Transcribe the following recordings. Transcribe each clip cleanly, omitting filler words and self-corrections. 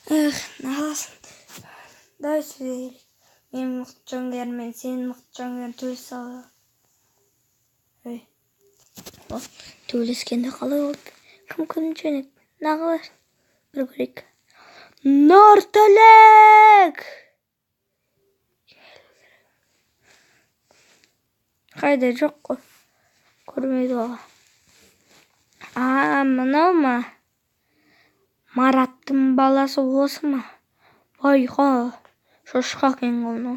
Наас дайсвэр юм мөхчөнгөр мен сен мөхчөнгөр төлсөө. Төлөскөндө қалай болды? Кім күнченек? Нағылар. Бір көрейік. Нұртілек! Қайда жоқ қой. Көрмейді оға. Мынау ма? Мараттың баласы осы ма? Байға. Шошқа кен ғылны.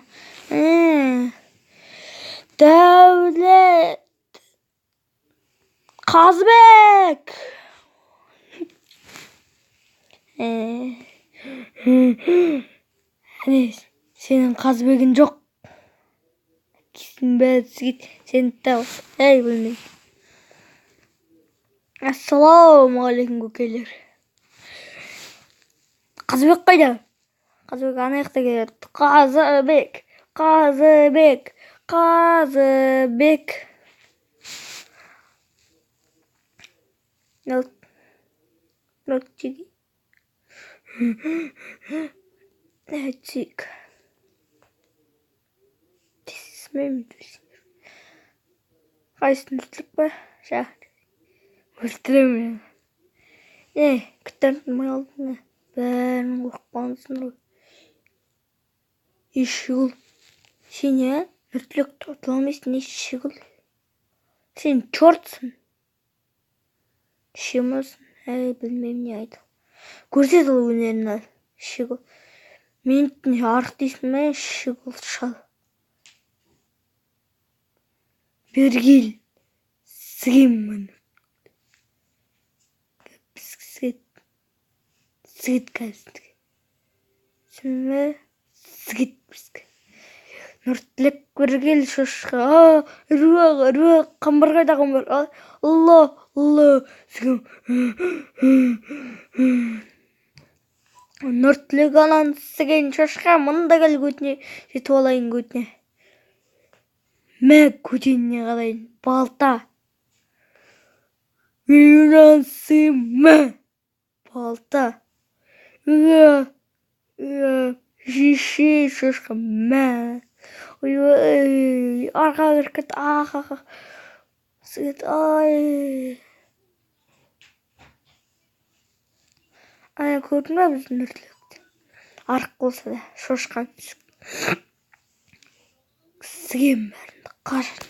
Дәулет. Қазбек. Сенің Қазбегін жоқ. Кесін бәді сігет. Сені тау. Білмейді. Ассалаумағалейкум көкелер. Қазбек қайда? Қазбек анаяқта келеді. Қазыбек. Қазыбек. Қазыбек. Нөктеге. Нәтсік. Тесімеймін төсіңдер. Қайсын үрлік ба? Шағыр. Өлтіремін. Күттірдің май алдың. Бәрін қорқпаңызын ғой. Ешігіл. Сен үрлік тұтыламайсың, ешігіл. Сен чортсың. Шемасың. Білмеймін не айтыл. Көрсет ол өнерін ал. Ешігіл. Мен арық дейсің бе? Ешігіл шал. Бергел. Сігемін. Сігет кәзді. Сені сігет бізгі. Нұртілек бергел шошқа. Руақ. Қамбар қайда қамбар. Алла. Сігем. Нұртілек анан сіген шошқа. Мұнда кәл көтіне. Жетіп алайын көтіне. Мә көтеніне қалайын. Балта. Үйран сыйма. Балта. Шеше шошқа. Мә. Арқа кіркет. Аха. Сігет. Көрдің ба біздің үрлікті? Арық болса да шошқан сігем бәрінді қажырды.